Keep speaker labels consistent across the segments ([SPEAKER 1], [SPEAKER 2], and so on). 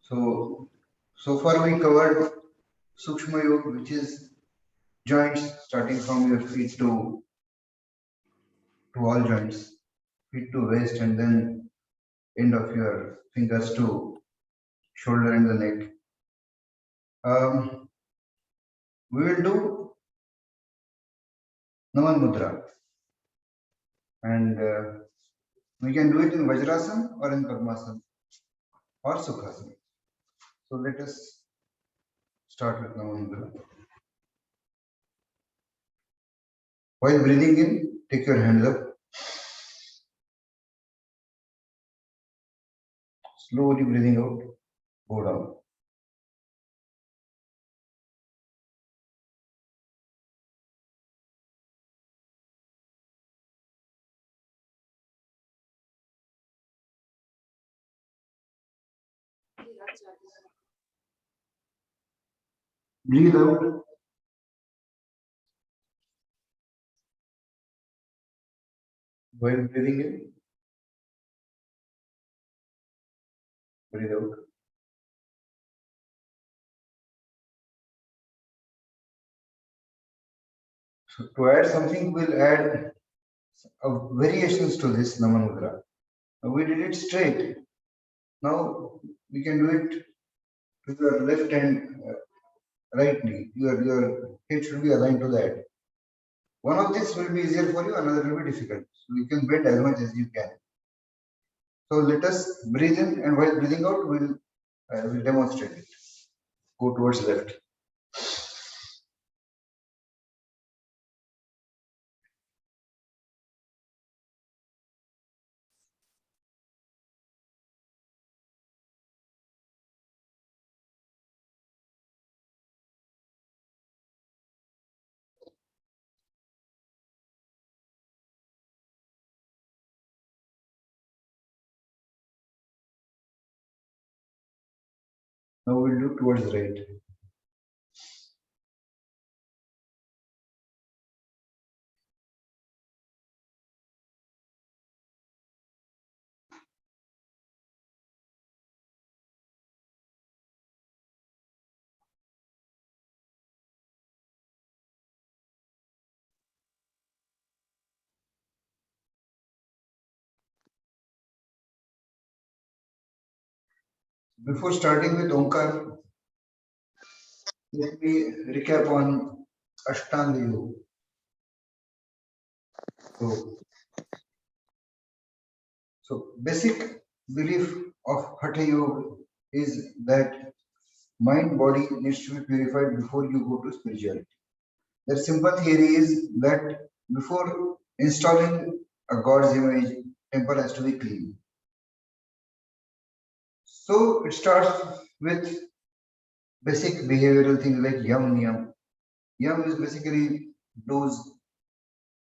[SPEAKER 1] So far we covered Sukshma Yoga, which is joints starting from your feet to all joints, feet to waist, and then end of your fingers to shoulder and the neck. We will do Naman Mudra, and we can do it in Vajrasana or in Padmasana or Sukhasana. So let us start with Naman Mudra. While breathing in, take your hands up. Slowly breathing out, go down. Breathe out. While breathing in, breathe out. So to add something, we'll add variations to this Naman Mudra. We did it straight. Now we can do it with your left and right knee. Your head should be aligned to that. One of these will be easier for you, another will be difficult. So you can bend as much as you can. So let us breathe in, and while breathing out, we'll demonstrate it. Go towards left. Now we'll do towards right. Before starting with Omkar, let me recap on Ashtang Yoga. So basic belief of Hatha Yoga is that mind body needs to be purified before you go to spirituality. The simple theory is that before installing a God's image, temple has to be clean. So it starts with basic behavioral things like yam niyam. Yam is basically do's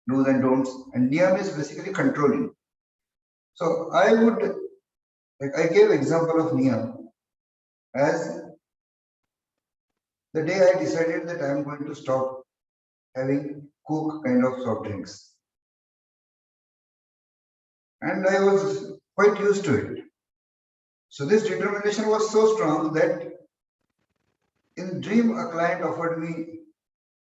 [SPEAKER 1] and don'ts, and niyam is basically controlling. So I gave example of niyam as the day I decided that I am going to stop having Coke kind of soft drinks. And I was quite used to it. So this determination was so strong that in dream a client offered me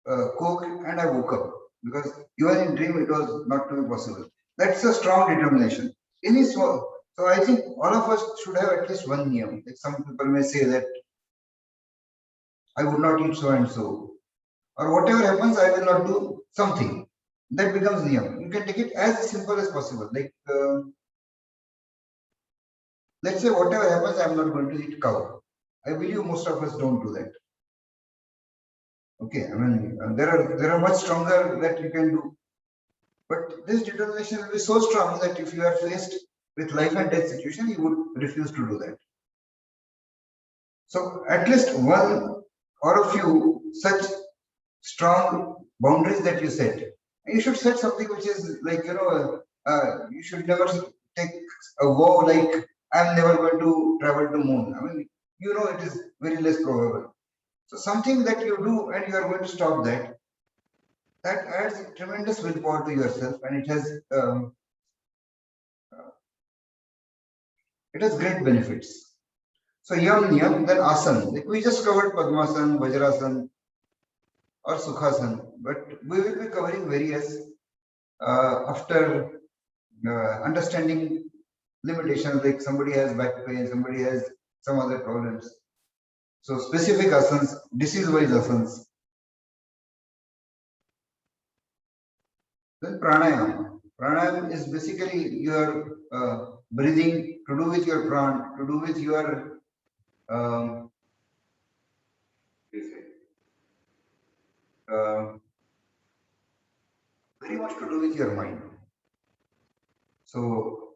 [SPEAKER 1] Coke and I woke up, because even in dream it was not to be possible. That's a strong determination. So I think all of us should have at least one niyam. Like some people may say that I would not eat so and so, or whatever happens, I will not do something. That becomes niyam. You can take it as simple as possible. Like let's say whatever happens, I am not going to eat cow. I believe most of us don't do that. Okay, I mean there are much stronger that you can do, but this determination will be so strong that if you are faced with life and death situation, you would refuse to do that. So at least one or a few such strong boundaries that you set. You should set something which is like, you should never take a vow like I'm never going to travel to moon. I mean, it is very less probable. So something that you do and you are going to stop that adds tremendous willpower to yourself, and it has great benefits. So yam, niyam, then asan. Like we just covered Padmasan, Vajrasan, or Sukhasan, but we will be covering various after understanding limitations, like somebody has back pain, somebody has some other problems. So specific asanas, disease-wise asanas. Then pranayama. Pranayama is basically your breathing to do with your pran, to do with your um, uh, very much to do with your mind. So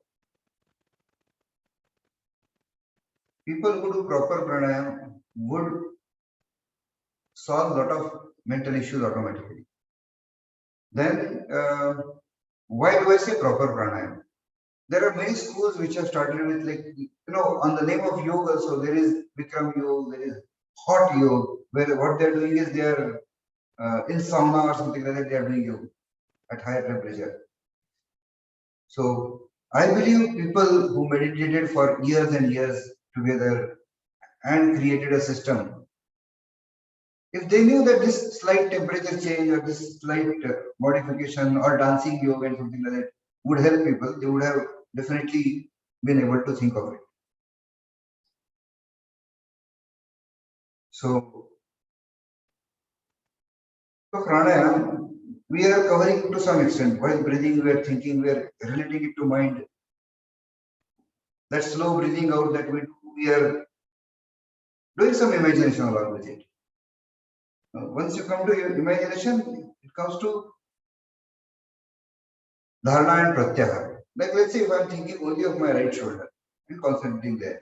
[SPEAKER 1] people who do proper pranayama would solve a lot of mental issues automatically. Then why do I say proper pranayama? There are many schools which have started with, like, on the name of yoga also there is Bikram yoga, there is hot yoga, where what they are doing is they are in sauna or something like that, they are doing yoga at higher temperature. So I believe people who meditated for years and years together and created a system, if they knew that this slight temperature change or this slight modification or dancing yoga and something like that would help people, they would have definitely been able to think of it. So pranayama, we are covering to some extent. While breathing, we are thinking, we are relating it to mind. That slow breathing out that we do, we are doing some imagination along with it. Once you come to your imagination, it comes to dharana and pratyahara. Like let's say if I'm thinking only of my right shoulder and concentrating there,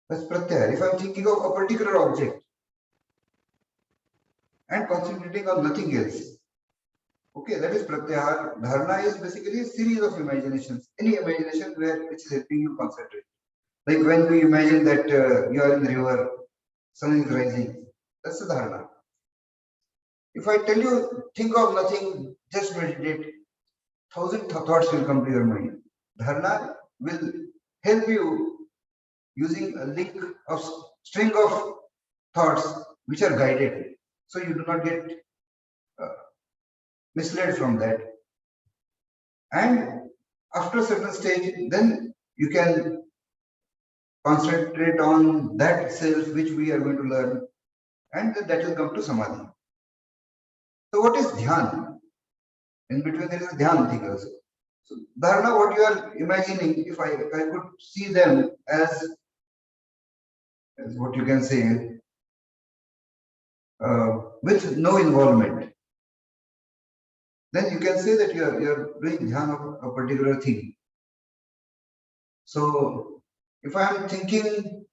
[SPEAKER 1] that's pratyahara. If I'm thinking of a particular object and concentrating on nothing else, okay, that is pratyahara. Dharana is basically a series of imaginations, any imagination which is helping you concentrate. Like when we imagine that you are in the river, sun is rising, that's the dharana. If I tell you, think of nothing, just meditate, thousand thoughts will come to your mind. Dharana will help you using a link of string of thoughts which are guided, so you do not get misled from that. And after a certain stage, then you can concentrate on that self which we are going to learn, and that will come to samadhi. So what is dhyan? In between there is a dhyan thing also. So dharana, what you are imagining, if I could see them as what you can say, with no involvement, then you can say that you are doing dhyan of a particular thing. So if I am thinking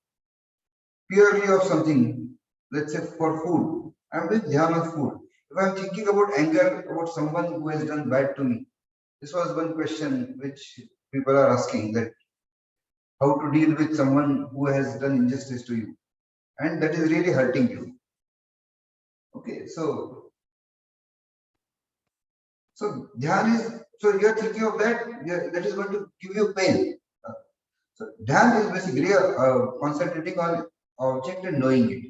[SPEAKER 1] purely of something, let's say for food, I am doing dhyan of food. If I am thinking about anger about someone who has done bad to me, this was one question which people are asking, that how to deal with someone who has done injustice to you, and that is really hurting you. Okay, so dhyan is, so you are thinking of that, that is going to give you pain. So dhyan is basically concentrating on object and knowing it.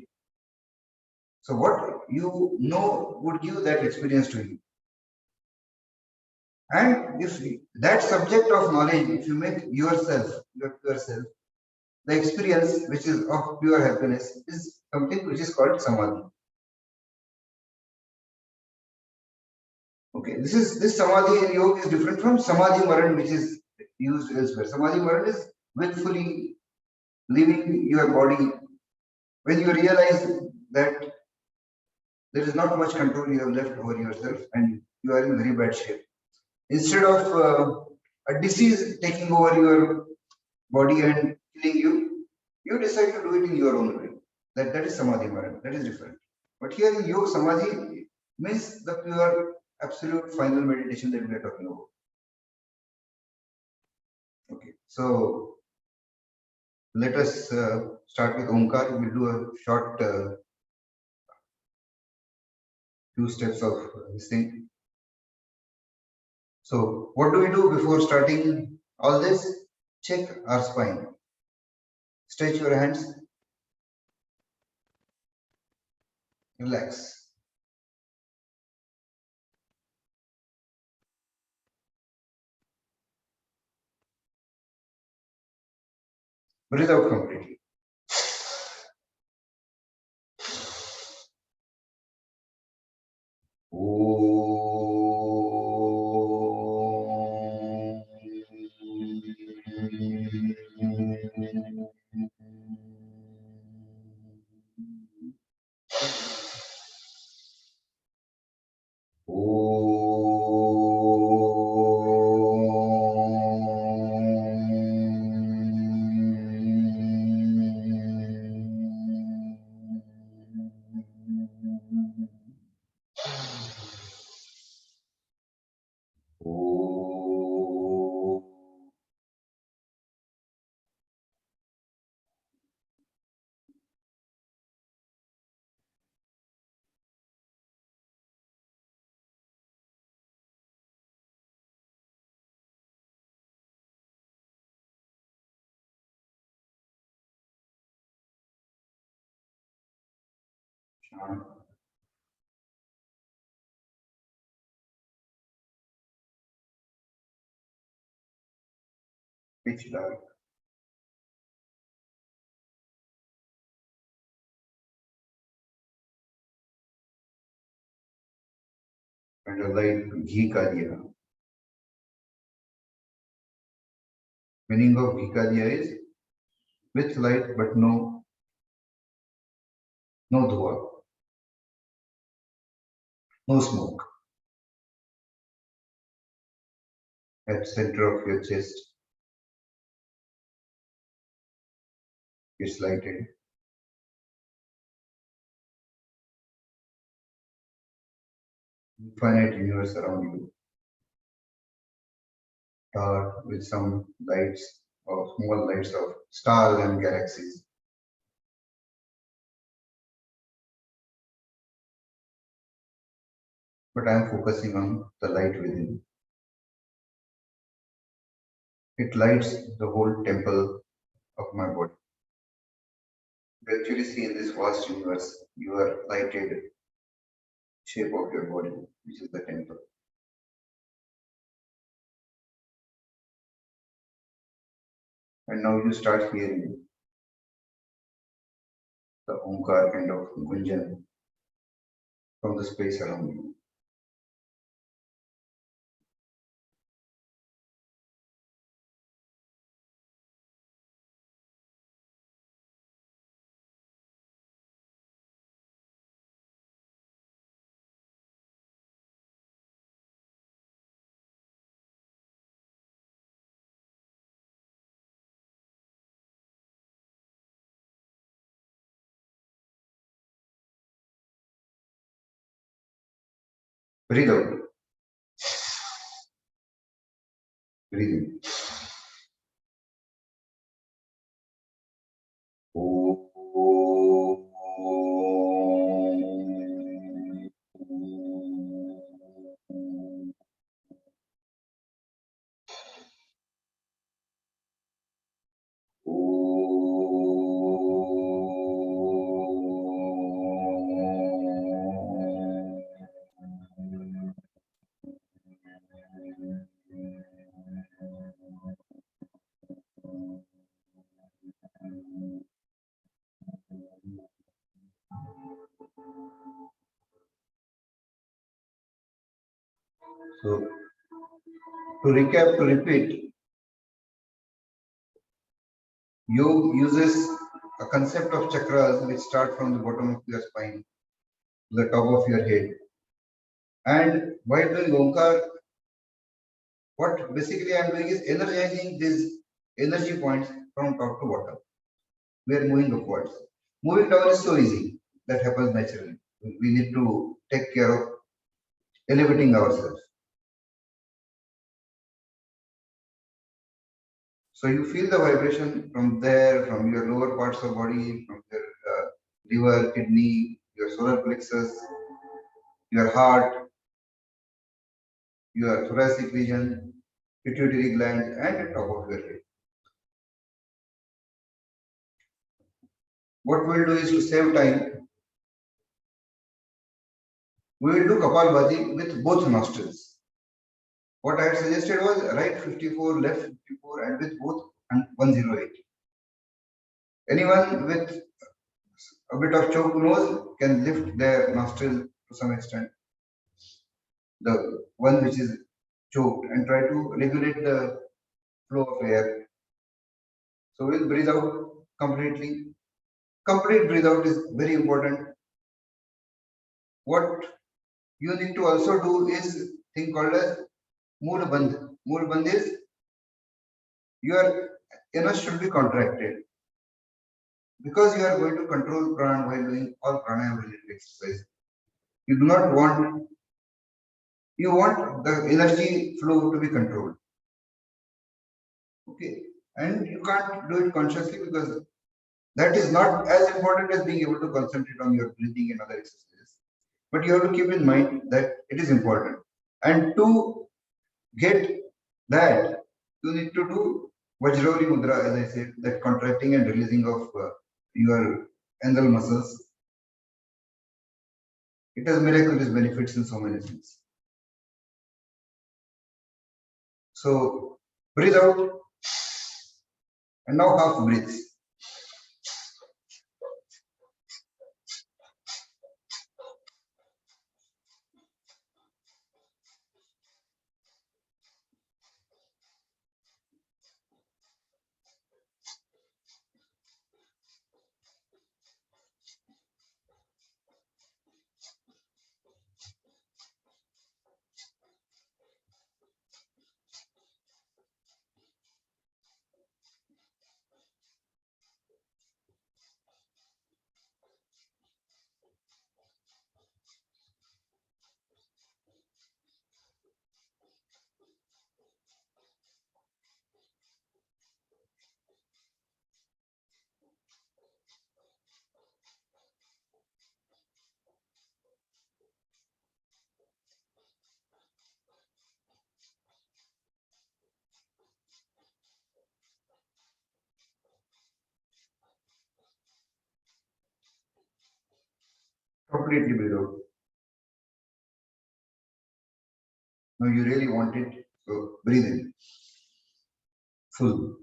[SPEAKER 1] So what you know would give that experience to you. And if that subject of knowledge, if you make yourself, your pure self, the experience which is of pure happiness is something which is called samadhi. Okay, this samadhi in yoga is different from samadhi maran, which is used elsewhere. Samadhi maran is willfully leaving your body when you realize that there is not much control you have left over yourself and you are in very bad shape. Instead of a disease taking over your body and killing you, you decide to do it in your own way. That is samadhi maran. That is different. But here in yoga, samadhi means the pure, absolute, final meditation that we are talking about. Okay, so let us start with Omkar. We'll do a short few steps of this thing. So what do we do before starting all this? Check our spine. Stretch your hands. Relax. Breathe out completely. Pitch dark. And a light ghee ka diya. Meaning of ghee ka diya is with light but no dhua, no smoke. At center of your chest, it's lighted. Infinite universe around you, dark with some lights of small lights of stars and galaxies. But I am focusing on the light within. It lights the whole temple of my body. You actually see in this vast universe, your lighted shape of your body, which is the temple. And now you start hearing the Omkar kind of gunjan from the space around you. Breathe out. Breathe in. So, to recap, to repeat, Yog uses a concept of chakras which start from the bottom of your spine to the top of your head. And while doing Omkar, what basically I am doing is energizing these energy points from top to bottom. We are moving upwards. Moving down is so easy. That happens naturally. We need to take care of elevating ourselves. So you feel the vibration from there, from your lower parts of body, from your liver, kidney, your solar plexus, your heart, your thoracic region, pituitary gland, and the top of your head. what we'll do is to save time. We will do Kapalbhati with both nostrils. What I had suggested was right 54, left 54, and with both and 108. Anyone with a bit of choked nose can lift their nostril to some extent, the one which is choked, and try to regulate the flow of air. So we'll breathe out completely. Complete breathe out is very important. What you need to also do is thing called as mood bandh. Mood bandh is your anus should be contracted because you are going to control prana while doing all pranayama related exercise. You do not want, you want the energy flow to be controlled. Okay, and you can't do it consciously because that is not as important as being able to concentrate on your breathing and other exercises. But you have to keep in mind that it is important. And to get that, you need to do Vajroli Mudra, as I said, that contracting and releasing of your anal muscles. It has miraculous benefits in so many things. So breathe out and now half breathe. Completely breathe out. Now you really want it, so breathe in. Full.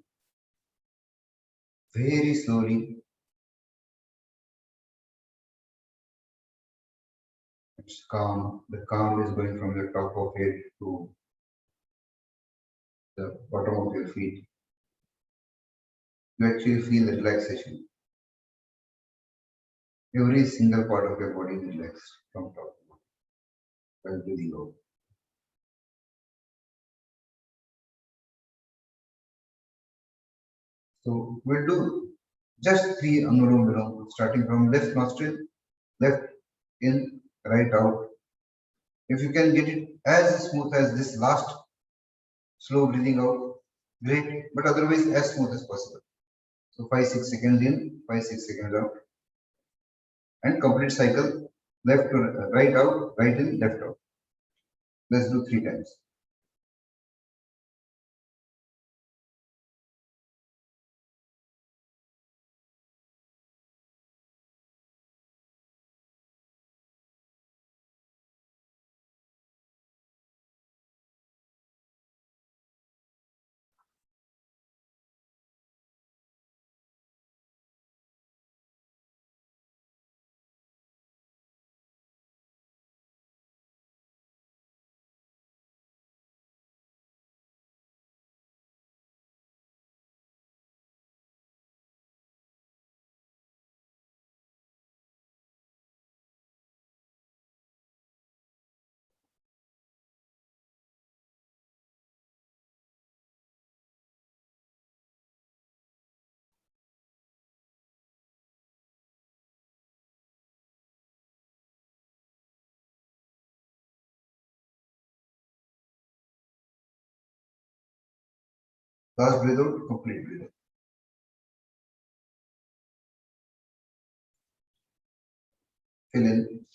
[SPEAKER 1] Very slowly. It's calm. The calm is going from the top of it to the bottom of your feet. You actually feel the relaxation. Every single part of your body is relaxed from top to bottom while breathing out. So we'll do just 3 Anulom Vilom, starting from left nostril, left in, right out. If you can get it as smooth as this last slow breathing out, great, but otherwise as smooth as possible. So 5-6 seconds in, 5-6 seconds out, and complete cycle left to right out, right in, left out. Let's do 3 times. Last breathe out, complete breathe out. Fill in.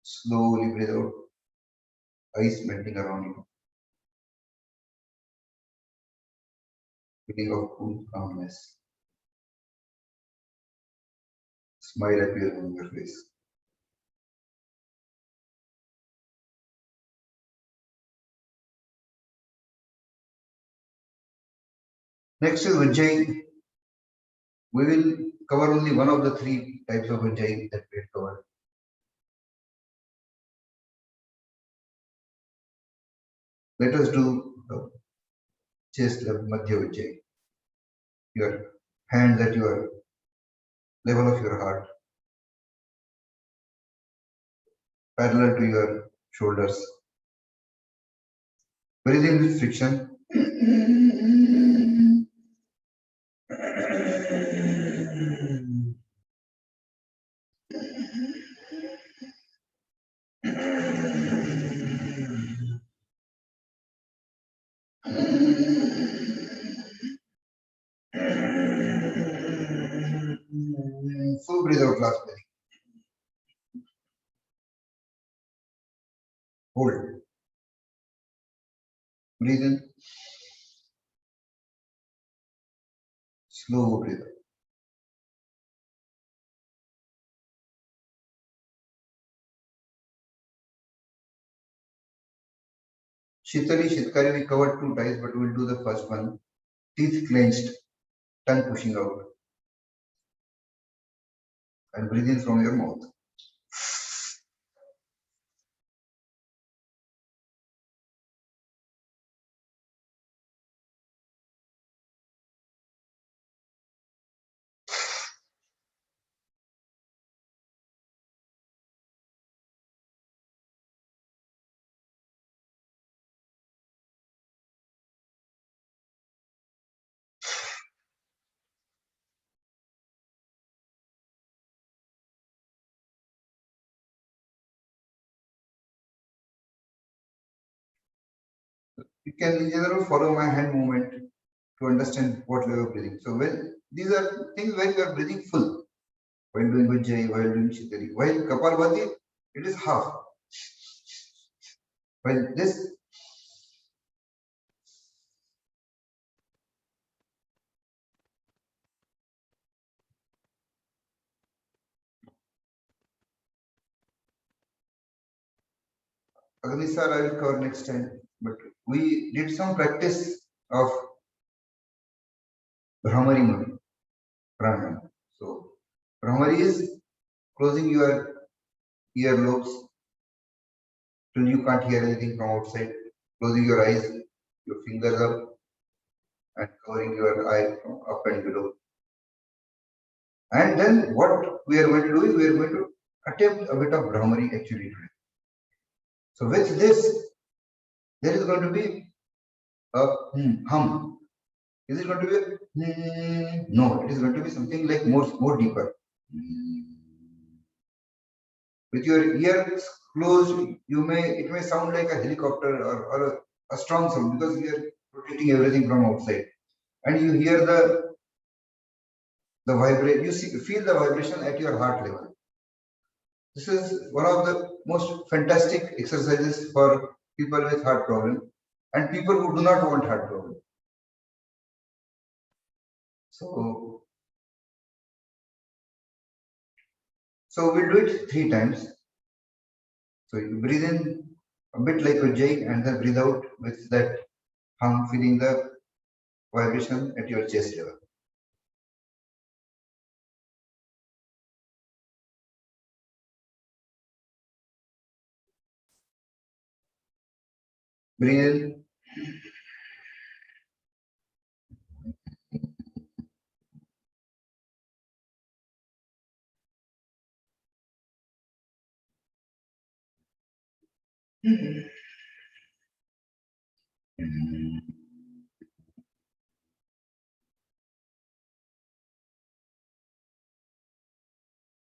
[SPEAKER 1] Slowly breathe out. Ice melting around you. Feeling of cool calmness. Smile appears on your face. Next is Ujjayi. We will cover only one of the three types of Ujjayi that we had covered. Let us do the chest level, Madhya Ujjayi. Your hands at your level of your heart, parallel to your shoulders. Breathe in with friction. Full breathe out, last belly. Hold. Breathe in. Slow breathe out. Shitali, Shitkari, we covered two times, but we'll do the first one. Teeth clenched, tongue pushing out. And breathe in from your mouth. You can in general follow my hand movement to understand what level of breathing. So when these are things when you are breathing full, while doing Ujjayi, while doing Shitali. While Kapalbhati, it is half. While this Agnisar I will cover next time. But we did some practice of Brahmari Muni, Pranayama. So Brahmari is closing your earlobes till you can't hear anything from outside, closing your eyes, your fingers up, and covering your eye from up and below. And then what we are going to do is we are going to attempt a bit of Brahmari actually today. So with this, there is going to be a hum. Is it going to be a no? It is going to be something like more deeper. With your ears closed, it may sound like a helicopter or a strong sound because you are protecting everything from outside, and you hear the vibration. Feel the vibration at your heart level. This is one of the most fantastic exercises for people with heart problem and people who do not want heart problem. So we'll do it 3 times. So you breathe in a bit like Ujjayi and then breathe out with that hum, feeling the vibration at your chest level. Breathe in.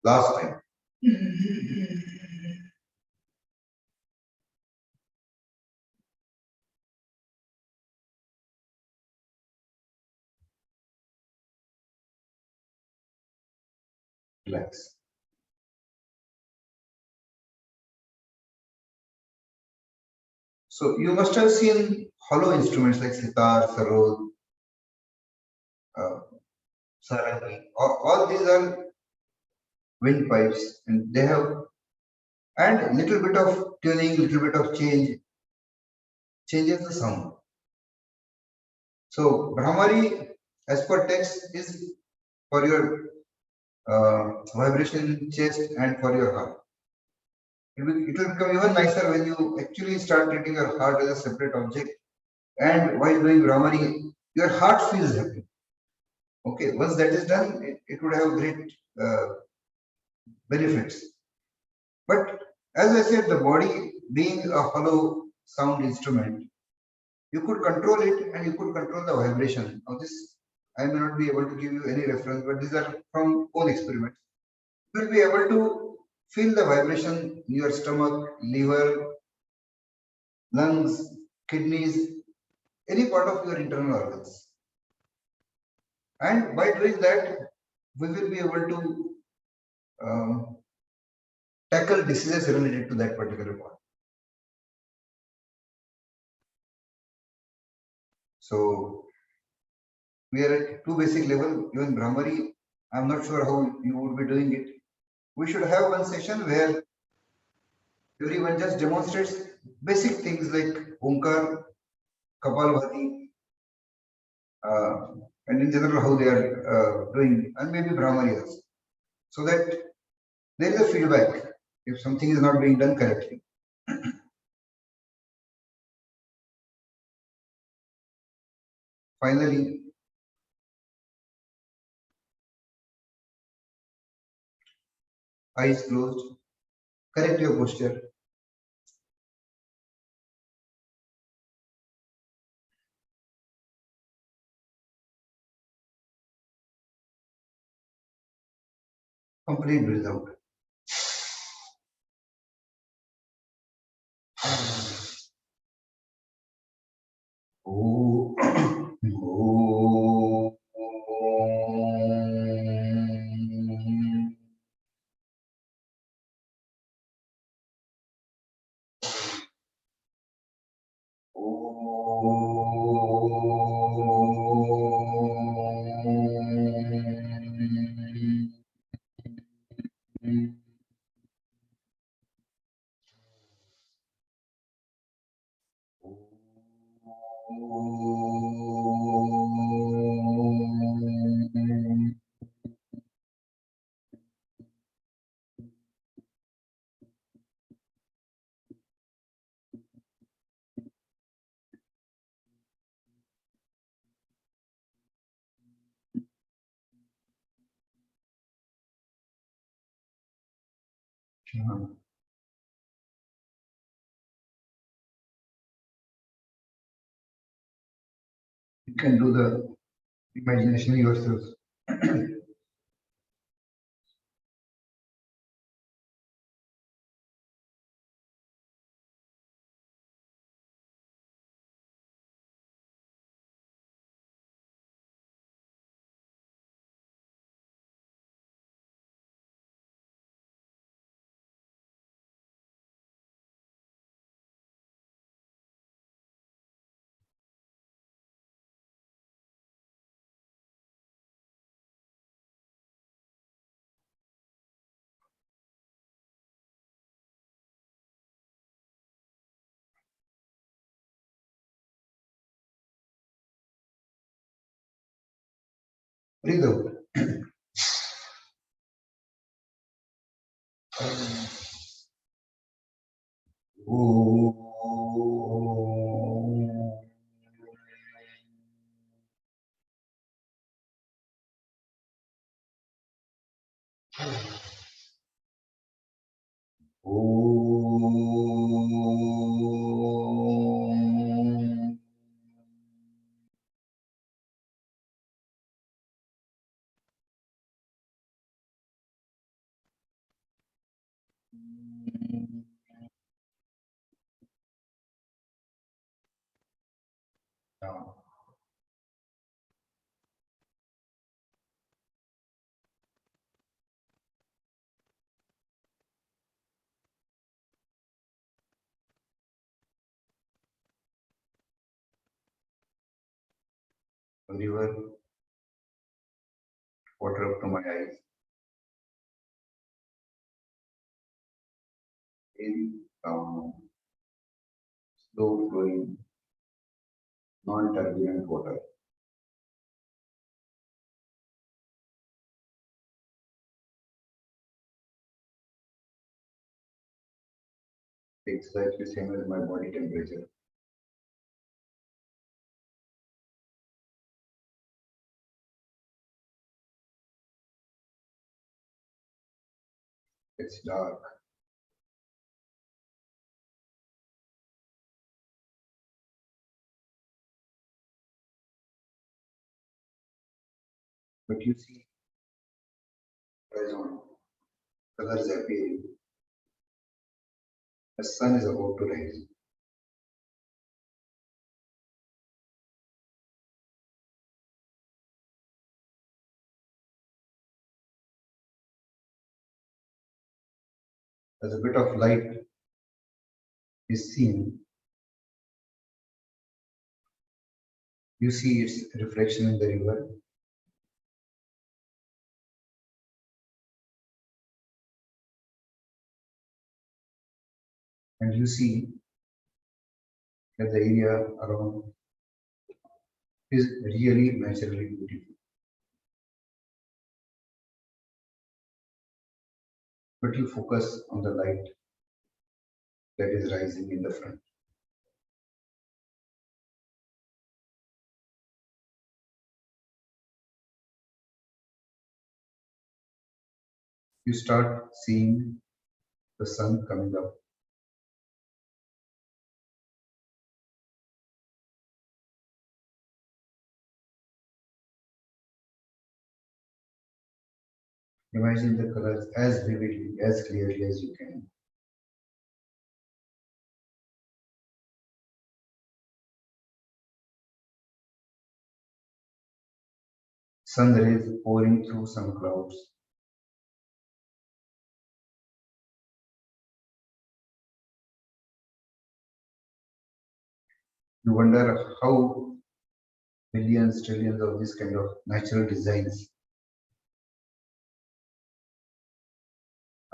[SPEAKER 1] Last time. Relax. So you must have seen hollow instruments like sitar, sarod, sarangi. All these are windpipes, and they have, and little bit of tuning, little bit of changes the sound. So Brahmari, as per text, is for your vibration chest and for your heart. It will become even nicer when you actually start treating your heart as a separate object. And while doing Brahmari, your heart feels happy. Okay, once that is done, it would have great benefits. But as I said, the body being a hollow sound instrument, you could control it and you could control the vibration. Now this, I may not be able to give you any reference, but these are from own experiments. You will be able to feel the vibration in your stomach, liver, lungs, kidneys, any part of your internal organs. And by doing that, we will be able to tackle diseases related to that particular part. So we are at two basic level. Even Brahmari, I'm not sure how you would be doing it. We should have one session where everyone just demonstrates basic things like Omkar, Kapalbhati, and in general how they are doing, and maybe Brahmari also, so that there is a feedback if something is not being done correctly. Finally, eyes closed, correct your posture. Complete breathe out. Oh, oh, you can do the imagination yourself. Breathe out. Oh. Om. Now, river, water up to my eyes. in slow flowing, non-turbulent water. Exactly same as my body temperature. It's dark. But you see horizon, colors appearing. The sun is about to rise. As a bit of light is seen, you see its reflection in the river. And you see that the area around is really naturally beautiful. But you focus on the light that is rising in the front. You start seeing the sun coming up. Imagine the colors as vividly, as clearly as you can. Sun rays pouring through some clouds. You wonder how millions, trillions of these kind of natural designs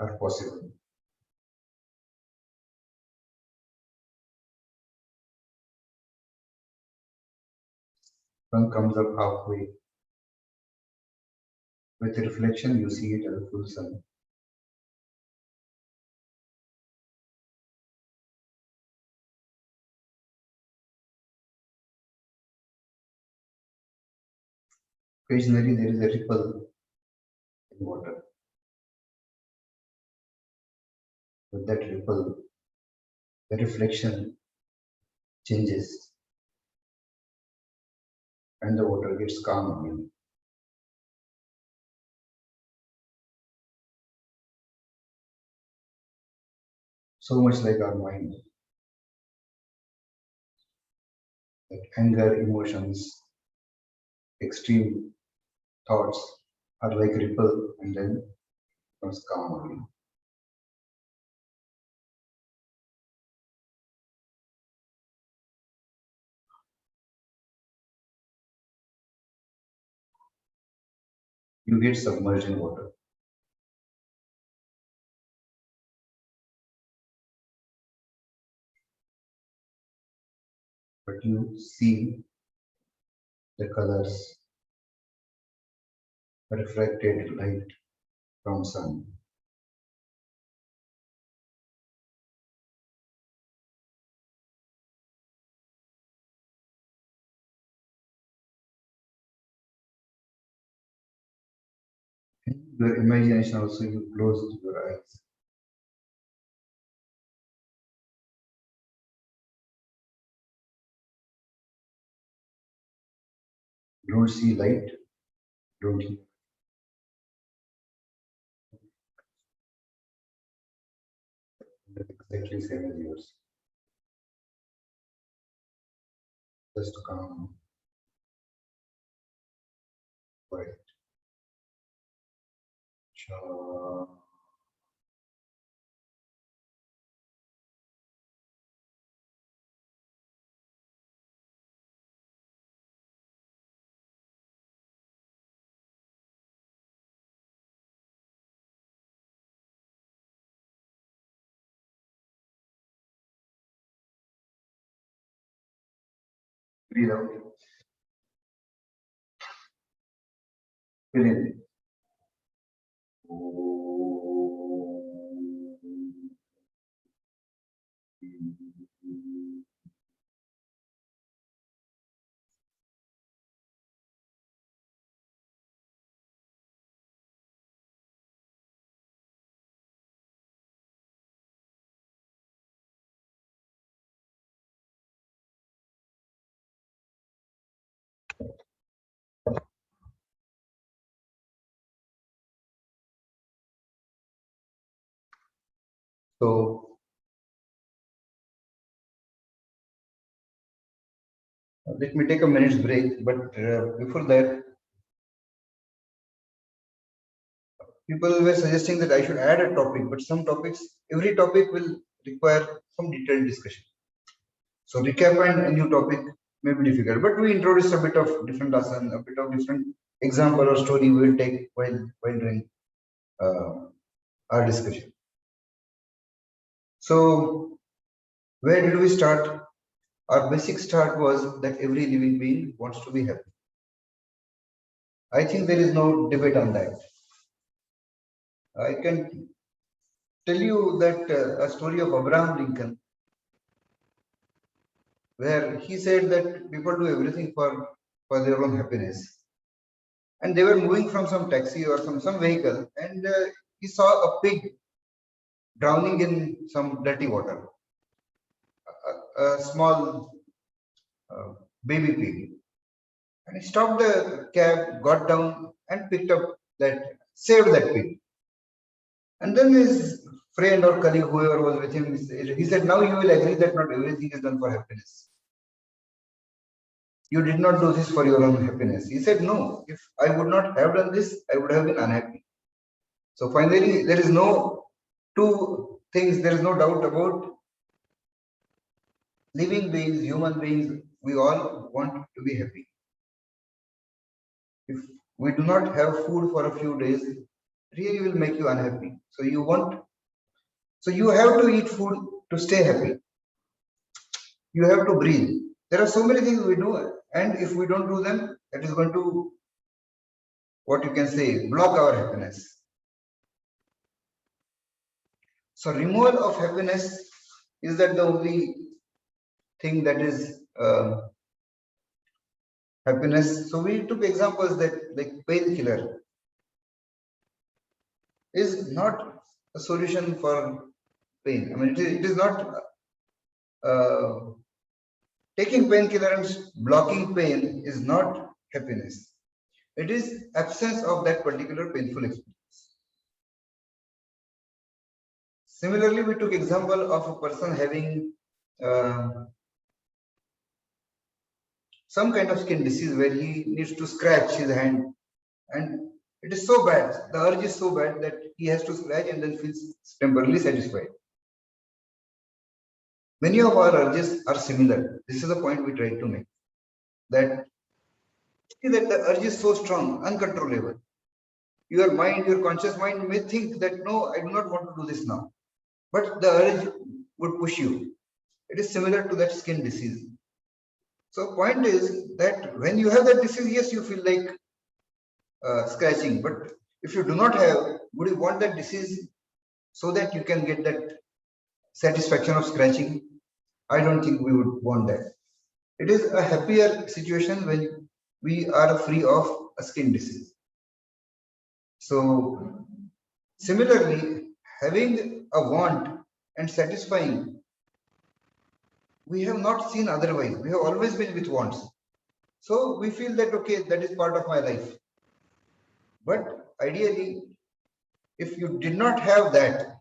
[SPEAKER 1] are possible. Sun comes up halfway. With reflection, you see it as a full sun. Occasionally, there is a ripple in water. With that ripple, the reflection changes and the water gets calm again. So much like our mind, that anger, emotions, extreme thoughts are like ripple and then becomes calm again. You get submerged in water, but you see the colors, reflected light from sun. Your imagination also, you close your eyes. Don't see light, don't hear. Exactly same as yours. Just calm, quiet. Sure. breathe out. Fill in. So let me take a minute's break, but before that, people were suggesting that I should add a topic, but some topics, every topic will require some detailed discussion. So recap and a new topic may be difficult, but we introduce a bit of different lesson, a bit of different example or story we will take while doing our discussion. So where did we start? Our basic start was that every living being wants to be happy. I think there is no debate on that. I can tell you that a story of Abraham Lincoln, where he said that people do everything for their own happiness. And they were moving from some taxi or some vehicle, and he saw a pig drowning in some dirty water, a small baby pig. And he stopped the cab, got down, and picked up saved that pig. And then his friend or colleague, whoever was with him, he said, "Now you will agree that not everything is done for happiness. You did not do this for your own happiness." He said, "No, if I would not have done this, I would have been unhappy." So finally, there is no two things, there is no doubt about living beings, human beings, we all want to be happy. If we do not have food for a few days, really will make you unhappy. So you have to eat food to stay happy. You have to breathe. There are so many things we do, and if we don't do them, that is going to, what you can say, block our happiness. So removal of happiness, is that the only thing that is happiness? So we took examples that like painkiller is not a solution for pain. I mean, it is not taking painkiller and blocking pain is not happiness. It is absence of that particular painful experience. Similarly, we took example of a person having some kind of skin disease where he needs to scratch his hand, and it is so bad, the urge is so bad that he has to scratch and then feels temporarily satisfied. Many of our urges are similar. This is the point we try to make. That the urge is so strong, uncontrollable. Your mind, your conscious mind may think that no, I do not want to do this now. But the urge would push you. It is similar to that skin disease. So point is that when you have that disease, yes, you feel like scratching. But if you do not have, would you want that disease so that you can get that satisfaction of scratching? I don't think we would want that. It is a happier situation when we are free of a skin disease. So similarly, having a want and satisfying, we have not seen otherwise. We have always been with wants. So we feel that, okay, that is part of my life. But ideally, if you did not have that,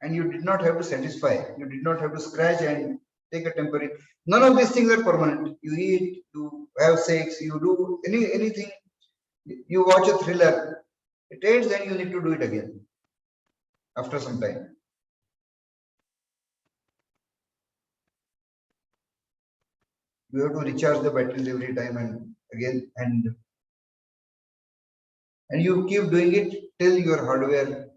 [SPEAKER 1] and you did not have to satisfy, you did not have to scratch and take a temporary, none of these things are permanent. You eat, you have sex, you do anything, you watch a thriller, it ends and you need to do it again after some time. You have to recharge the batteries every time and again, and you keep doing it till your hardware.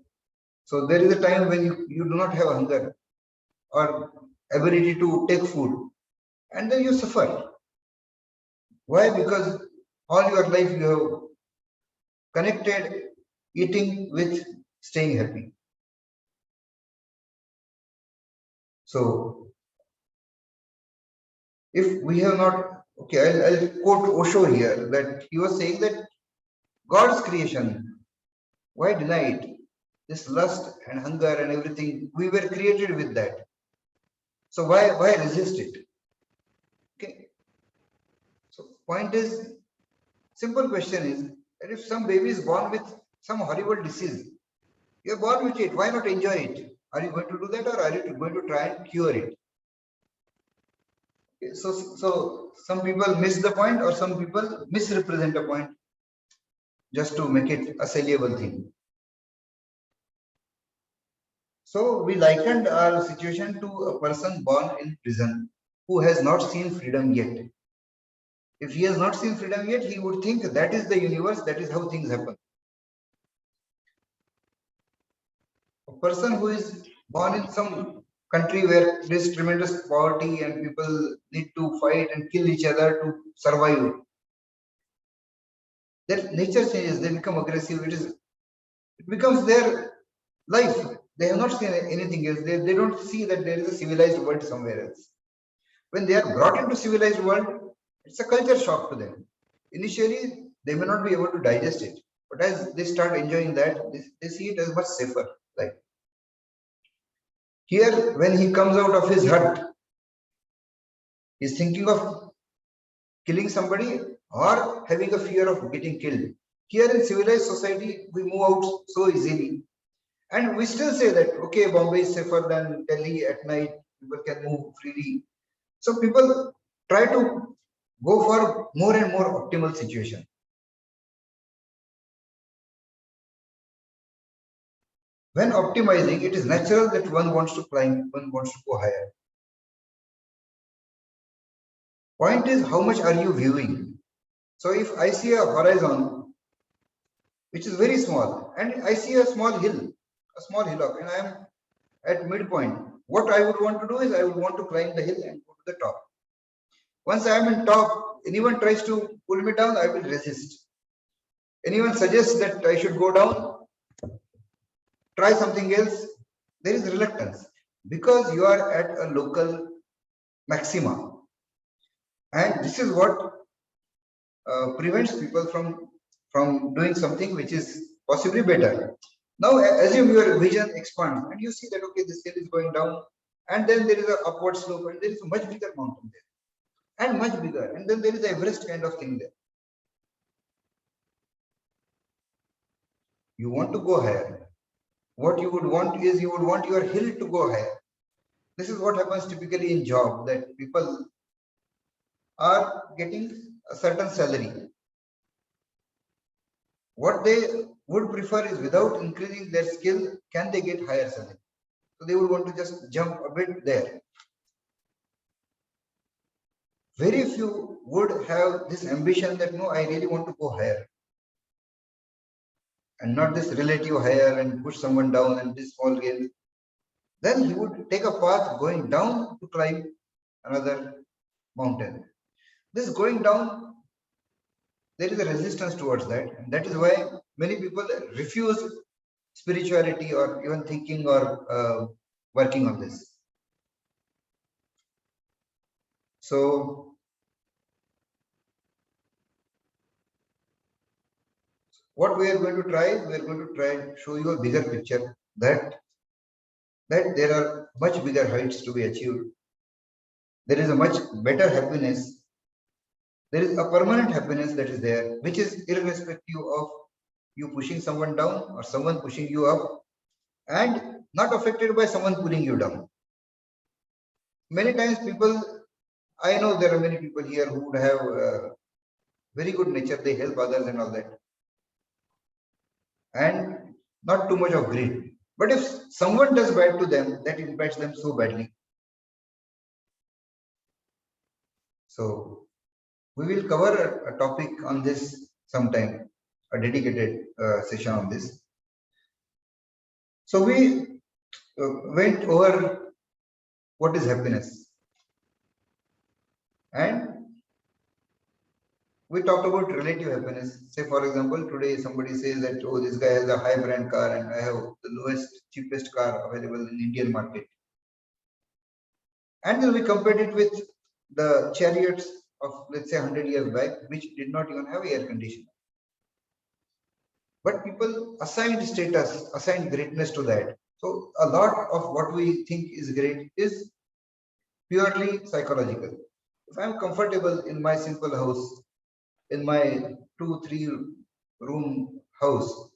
[SPEAKER 1] So there is a time when you do not have hunger or ability to take food, and then you suffer. Why? Because all your life you have connected eating with staying happy. So if we have not, okay, I'll quote Osho here that he was saying that God's creation, why deny it? This lust and hunger and everything, we were created with that. So why resist it? Okay. So point is, simple question is that if some baby is born with some horrible disease, you're born with it, why not enjoy it? Are you going to do that or are you going to try and cure it? Okay, so some people miss the point or some people misrepresent a point just to make it a saleable thing. So we likened our situation to a person born in prison who has not seen freedom yet. If he has not seen freedom yet, he would think that is the universe, that is how things happen. A person who is born in some country where there is tremendous poverty and people need to fight and kill each other to survive, their nature changes, they become aggressive, it becomes their life. They have not seen anything else. They don't see that there is a civilized world somewhere else. When they are brought into civilized world, it's a culture shock to them. Initially, they may not be able to digest it, but as they start enjoying that, they see it as much safer. Like here, when he comes out of his hut, he's thinking of killing somebody or having a fear of getting killed. Here in civilized society, we move out so easily. And we still say that, okay, Bombay is safer than Delhi at night, people can move freely. So people try to go for more and more optimal situation. When optimizing, it is natural that one wants to climb, one wants to go higher. Point is, how much are you viewing? So if I see a horizon, which is very small, and I see a small small hillock, and I am at midpoint, what I would want to do is I would want to climb the hill and go to the top. Once I am in top, anyone tries to pull me down, I will resist. Anyone suggests that I should go down, try something else, there is reluctance because you are at a local maxima. And this is what prevents people from doing something which is possibly better. Now, assume your vision expands and you see that, okay, this hill is going down and then there is an upward slope and there is a much bigger mountain there and much bigger. And then there is a Everest kind of thing there. You want to go higher. What you would want is you would want your hill to go higher. This is what happens typically in job, that people are getting a certain salary. What they would prefer is without increasing their skill, can they get higher salary? So they would want to just jump a bit there. Very few would have this ambition that no, I really want to go higher. And not this relative higher and push someone down and this small gain. Then he would take a path going down to climb another mountain. This going down, there is a resistance towards that. And that is why many people refuse spirituality or even thinking or working on this. So what we are going to try, we are going to try and show you a bigger picture that there are much bigger heights to be achieved. There is a much better happiness. There is a permanent happiness that is there, which is irrespective of you pushing someone down or someone pushing you up, and not affected by someone pulling you down. Many times people, I know there are many people here who would have very good nature, they help others and all that, and not too much of greed. But if someone does bad to them, that impacts them so badly. So we will cover a topic on this sometime, a dedicated session on this. So we went over what is happiness, and we talked about relative happiness. Say, for example, today somebody says that, oh, this guy has a high brand car and I have the lowest, cheapest car available in Indian market. And then we compared it with the chariots of, let's say, 100 years back, which did not even have air conditioning. But people assigned status, assigned greatness to that. So a lot of what we think is great is purely psychological. If I'm comfortable in my simple house, in my 2-3 room house,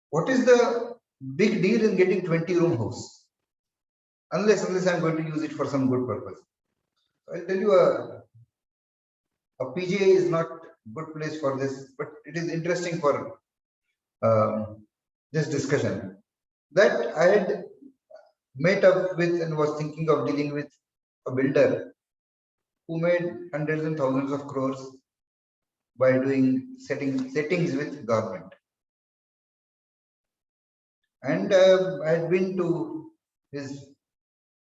[SPEAKER 1] what is the big deal in getting 20-room house? Unless I'm going to use it for some good purpose. I'll tell you a PJ is not good place for this, but it is interesting for this discussion. That I had met up with and was thinking of dealing with a builder who made hundreds and thousands of crores by doing settings with government. And I had been to his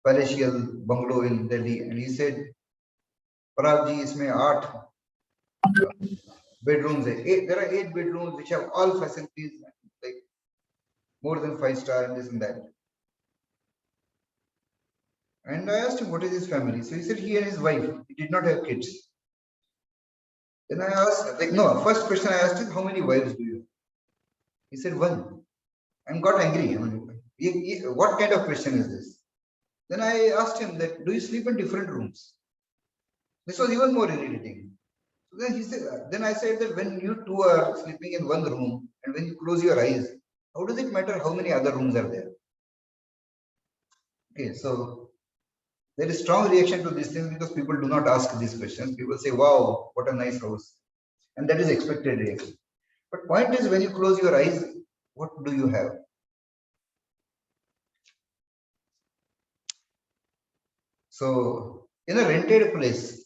[SPEAKER 1] palatial bungalow in Delhi, and he said, "Parag ji, isme 8 bedrooms. There are 8 bedrooms which have all facilities, like more than 5-star and this and that." And I asked him, what is his family? So he said he and his wife, he did not have kids. Then I asked, like, no, first question I asked is, how many wives do you have? He said, 1. And got angry. I mean, what kind of question is this? Then I asked him that, do you sleep in different rooms? This was even more irritating. So then he said, then I said that when you two are sleeping in one room and when you close your eyes, how does it matter how many other rooms are there? Okay, so there is strong reaction to these things because people do not ask these questions. People say, wow, what a nice house. And that is expected reaction. But point is, when you close your eyes, what do you have? So in a rented place,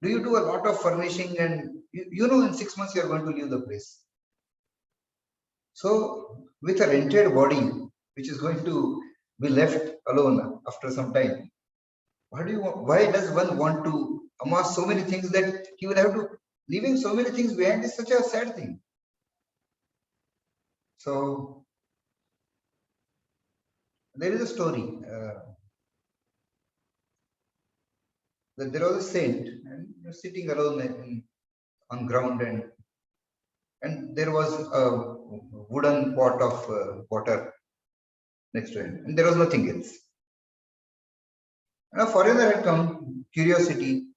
[SPEAKER 1] do you do a lot of furnishing and you know in 6 months you are going to leave the place. So with a rented body, which is going to be left alone after some time, why does one want to amass so many things that he will have to leaving so many things behind is such a sad thing. So there is a story that there was a saint and sitting alone on ground, and there was a wooden pot of water next to him, and there was nothing else. And a foreigner had come, curiosity,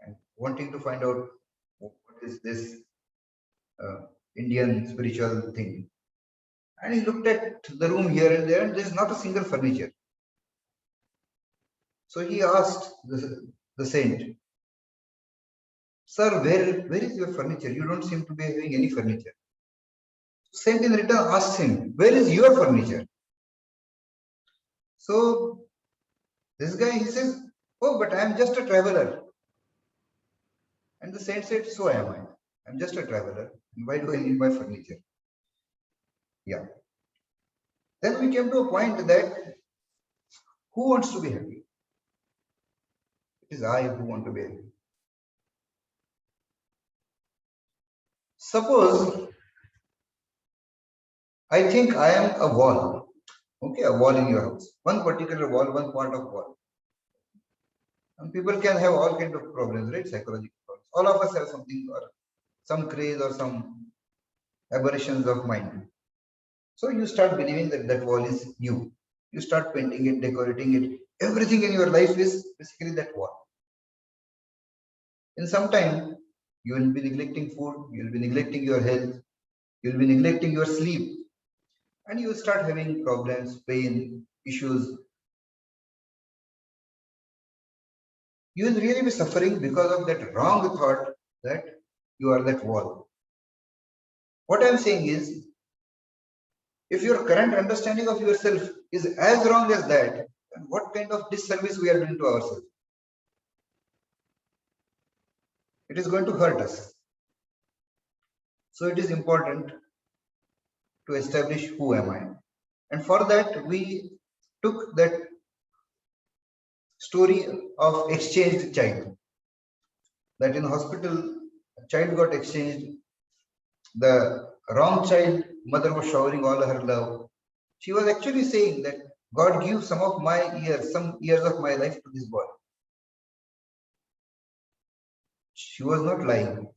[SPEAKER 1] and wanting to find out what is this Indian spiritual thing. And he looked at the room here and there, and there is not a single furniture. So he asked the saint, "Sir, where is your furniture? You don't seem to be having any furniture." Saint in return asks him, "Where is your furniture?" So this guy, he says, "Oh, but I am just a traveler." And the saint said, "So am I. I'm just a traveler. And why do I need my furniture?" Yeah. Then we came to a point that who wants to be happy? It is I who want to be happy. Suppose I think I am a wall. Okay, a wall in your house. One particular wall, one part of wall. And people can have all kinds of problems, right? Psychological problems. All of us have something or some craze or some aberrations of mind. So you start believing that that wall is you. You start painting it, decorating it. Everything in your life is basically that wall. In some time, you will be neglecting food, you will be neglecting your health, you will be neglecting your sleep, and you will start having problems, pain, issues. You will really be suffering because of that wrong thought that you are that wall. What I am saying is, if your current understanding of yourself is as wrong as that, then what kind of disservice we are doing to ourselves? It is going to hurt us. So it is important to establish who am I. And for that, we took that story of exchanged child. That in hospital, a child got exchanged. The wrong child, mother was showering all her love. She was actually saying that God give some years of my life to this boy. She was not lying,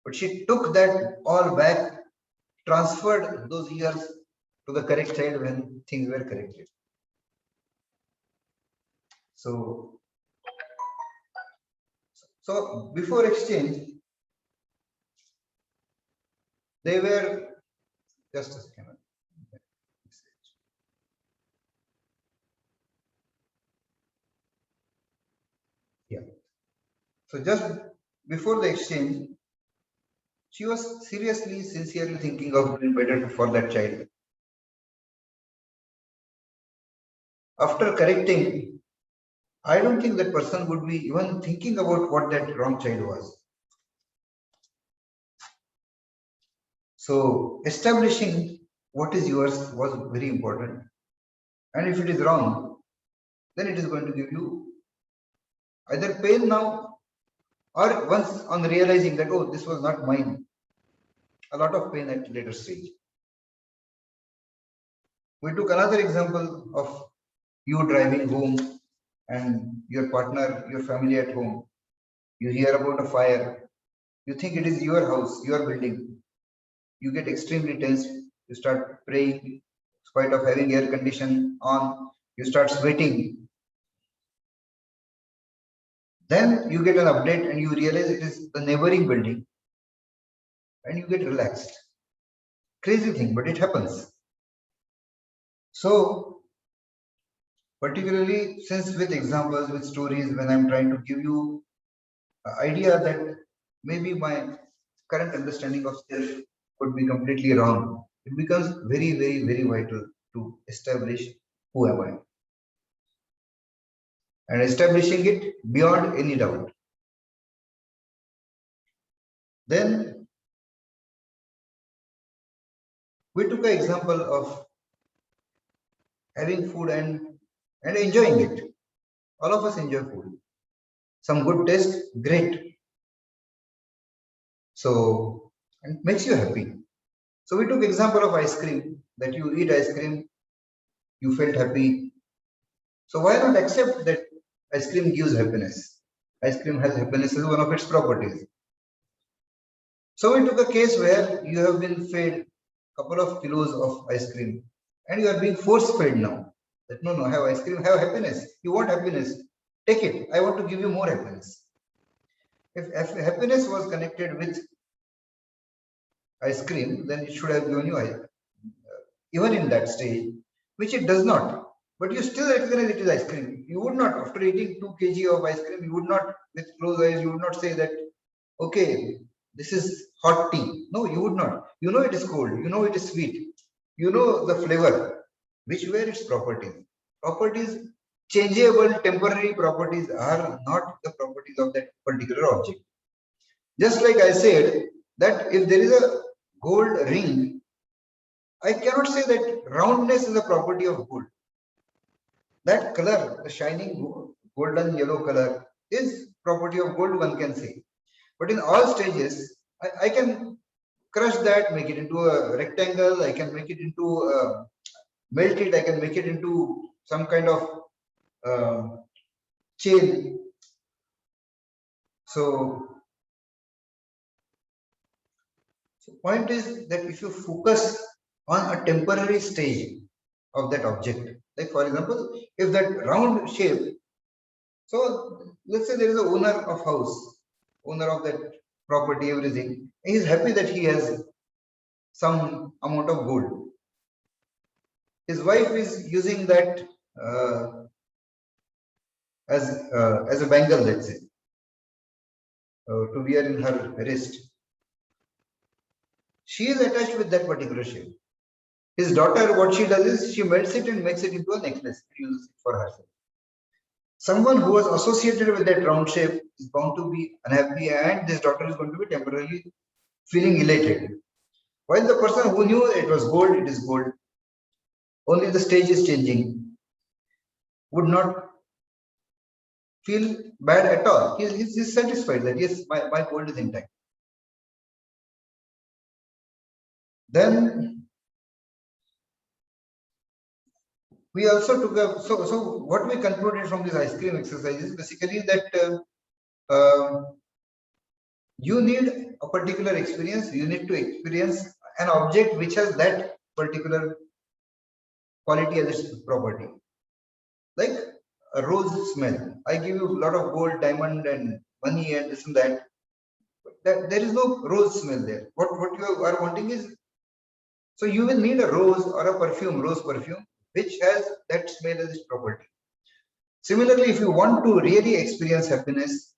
[SPEAKER 1] but she took that all back, transferred those years to the correct child when things were corrected. So before exchange, they were just a second. Yeah. So just before the exchange, she was seriously, sincerely thinking of doing better for that child. After correcting, I don't think that person would be even thinking about what that wrong child was. So establishing what is yours was very important. And if it is wrong, then it is going to give you either pain now or once on realizing that, oh, this was not mine, a lot of pain at later stage. We took another example of you driving home and your partner, your family at home. You hear about a fire. You think it is your house, your building. You get extremely tense. You start praying, in spite of having air condition on. You start sweating. Then you get an update and you realize it is the neighboring building, and you get relaxed. Crazy thing, but it happens. So, particularly since with examples, with stories, when I'm trying to give you an idea that maybe my current understanding of self could be completely wrong, it becomes very, very, very vital to establish who am I, and establishing it beyond any doubt. Then we took an example of having food and enjoying it. All of us enjoy food. Some good taste, great. So it makes you happy. So we took example of ice cream, that you eat ice cream, you felt happy. So why not accept that ice cream gives happiness? Ice cream has happiness as one of its properties. So we took a case where you have been fed a couple of kilos of ice cream and you are being force fed now. That no, have ice cream, have happiness. You want happiness, take it. I want to give you more happiness. If happiness was connected with ice cream, then it should have given you even in that stage, which it does not. But you still recognize it is ice cream. You would not, after eating 2 kg of ice cream, you would not, with closed eyes, you would not say that, okay, this is hot tea. No, you would not. You know it is cold. You know it is sweet. You know the flavor, which were its properties. Properties, changeable, temporary properties are not the properties of that particular object. Just like I said, that if there is a gold ring, I cannot say that roundness is a property of gold. That color, the shining golden yellow color, is property of gold, one can say. But in all stages, I can crush that, make it into a rectangle, I can make it into, melt it, I can make it into some kind of chain. So point is that if you focus on a temporary stage of that object, like for example, if that round shape, so let's say there is a owner of house, owner of that property, everything, he is happy that he has some amount of gold. His wife is using that as a bangle, let's say, to wear in her wrist. She is attached with that particular shape. His daughter, what she does is she melts it and makes it into a necklace and uses it for herself. Someone who was associated with that round shape is bound to be unhappy, and this daughter is going to be temporarily feeling elated. While the person who knew it was gold, it is gold, only the stage is changing, would not feel bad at all. He's satisfied that yes, my gold is intact. Then we also took a so what we concluded from this ice cream exercise is basically that you need a particular experience. You need to experience an object which has that particular quality as its property. Like a rose smell. I give you a lot of gold, diamond, and money, and this and that. But there is no rose smell there. What you are wanting is, so you will need a rose or a perfume, rose perfume, which has that smell as its property. Similarly, if you want to really experience happiness,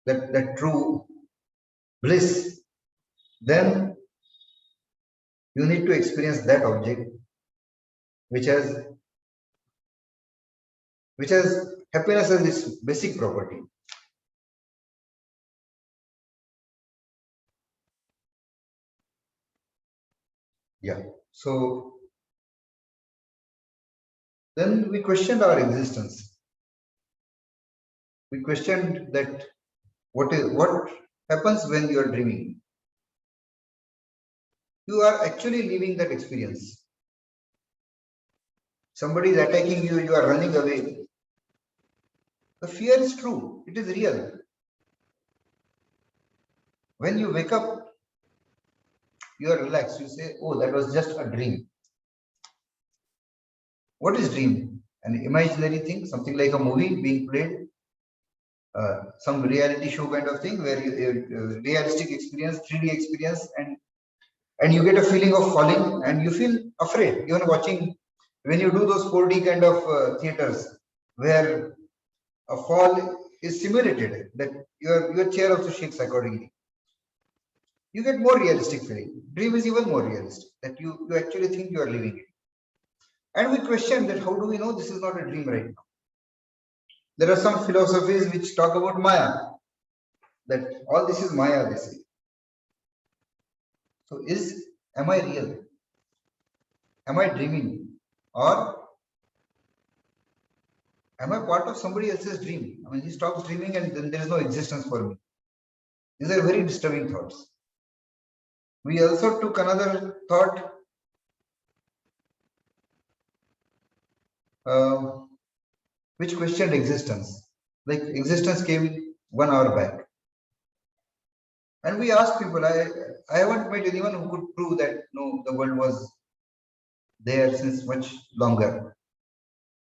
[SPEAKER 1] that true bliss, then you need to experience that object which has happiness as its basic property. Yeah. So then we questioned our existence. We questioned that what happens when you are dreaming. You are actually living that experience. Somebody is attacking you, you are running away. The fear is true, it is real. When you wake up, you are relaxed. You say, oh, that was just a dream. What is dream? An imaginary thing, something like a movie being played, some reality show kind of thing where you realistic experience, 3D experience, and you get a feeling of falling and you feel afraid. Even watching, when you do those 4D kind of theaters where a fall is simulated, that your chair also shakes accordingly. You get more realistic feeling. Dream is even more realistic, that you actually think you are living it. And we question that how do we know this is not a dream right now? There are some philosophies which talk about Maya, that all this is Maya, they say. So am I real? Am I dreaming? Or am I part of somebody else's dream? I mean, he stops dreaming and then there is no existence for me. These are very disturbing thoughts. We also took another thought, which questioned existence. Like existence came 1 hour back. And we asked people, I haven't met anyone who could prove that no, the world was there since much longer.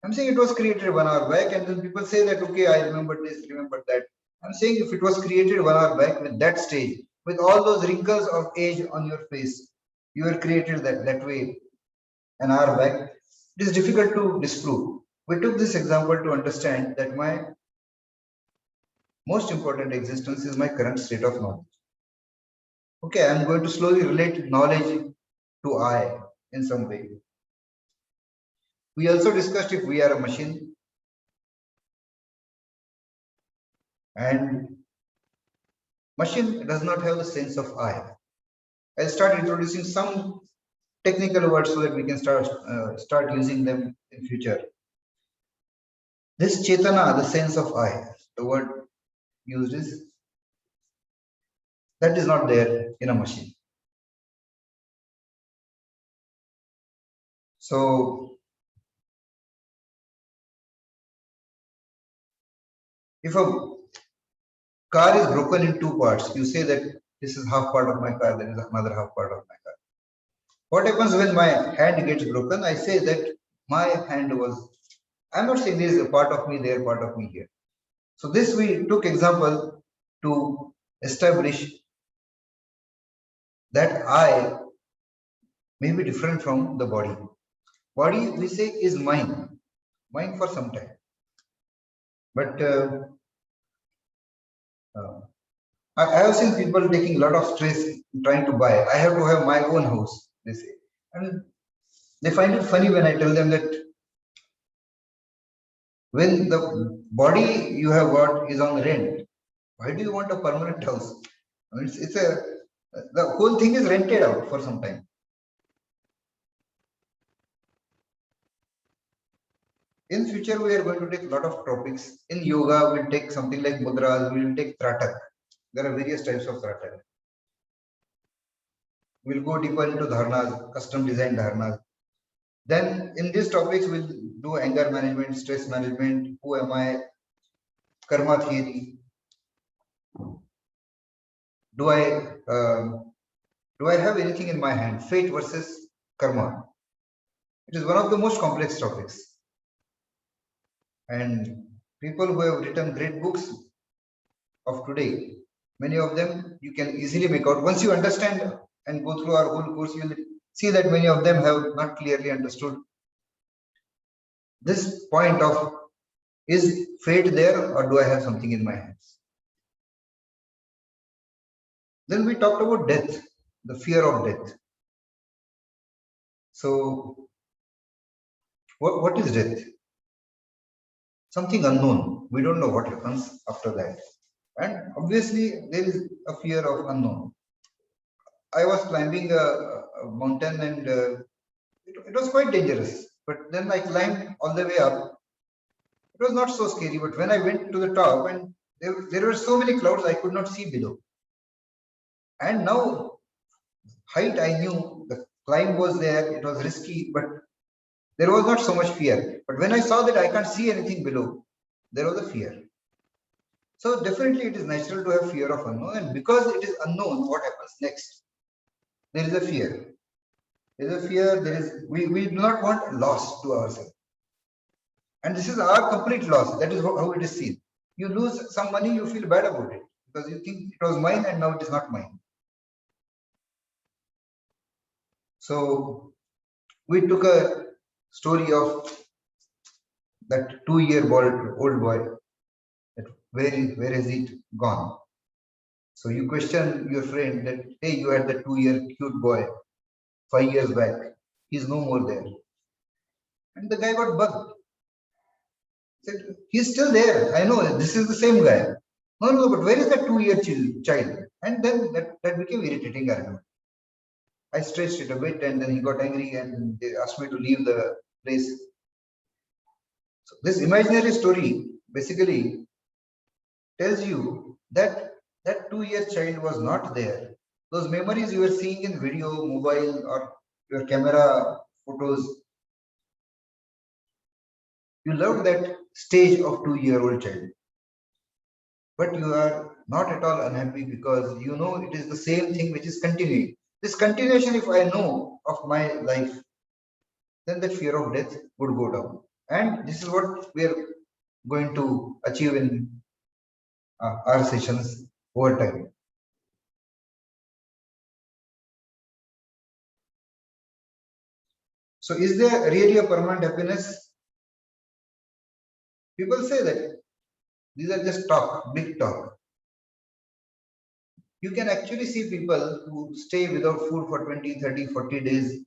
[SPEAKER 1] I'm saying it was created 1 hour back, and then people say that, okay, I remember this, remember that. I'm saying if it was created 1 hour back with that stage, with all those wrinkles of age on your face, you were created that way 1 hour back, it is difficult to disprove. We took this example to understand that my most important existence is my current state of knowledge. Okay, I'm going to slowly relate knowledge to I in some way. We also discussed if we are a machine, and machine does not have the sense of I. I'll start introducing some technical words so that we can start using them in future. This Chetana, the sense of I, the word used is, that is not there in a machine. So if a car is broken in 2 parts, you say that this is half part of my car, there is another half part of my car. What happens when my hand gets broken? I say that my hand was, I'm not saying there is a part of me there, part of me here. So this we took example to establish that I may be different from the body. Body we say is mine for some time. But I have seen people taking a lot of stress trying to buy. I have to have my own house, they say. And they find it funny when I tell them that when the body you have got is on rent, why do you want a permanent house? I mean, the whole thing is rented out for some time. In future, we are going to take a lot of topics. In yoga, we'll take something like mudras, we'll take tratak. There are various types of tratak. We'll go deeper into dharnas, custom designed dharnas. Then in these topics, we'll do anger management, stress management, who am I, karma theory. Do I do I have anything in my hand? Fate versus karma. It is one of the most complex topics. And people who have written great books of today, many of them you can easily make out. Once you understand and go through our whole course, you will see that many of them have not clearly understood this point of, is fate there or do I have something in my hands? Then we talked about death, the fear of death. So what is death? Something unknown. We don't know what happens after that. And obviously there is a fear of unknown. I was climbing a mountain and it was quite dangerous. But then I climbed all the way up. It was not so scary, but when I went to the top and there were so many clouds, I could not see below. And now height, I knew the climb was there, it was risky, but there was not so much fear. But when I saw that I can't see anything below, there was a fear. So definitely it is natural to have fear of unknown, and because it is unknown, what happens next? There is a fear. There is a fear, we do not want loss to ourselves. And this is our complete loss. That is how it is seen. You lose some money, you feel bad about it because you think it was mine and now it is not mine. So we took a story of that 2-year-old boy. That where has it gone? So you question your friend that, hey, you had that 2-year cute boy 5 years back. He's no more there. And the guy got bugged. He said, he's still there. I know this is the same guy. No, but where is that 2-year child? And then that became irritating argument. I stretched it a bit and then he got angry and they asked me to leave the place. So this imaginary story basically tells you that that 2-year child was not there. Those memories you were seeing in video, mobile, or your camera photos, you loved that stage of 2-year-old child. But you are not at all unhappy because you know it is the same thing which is continuing. This continuation, if I know of my life, then that fear of death would go down. And this is what we are going to achieve in our sessions over time. So is there really a permanent happiness? People say that these are just talk, big talk. You can actually see people who stay without food for 20, 30, 40 days,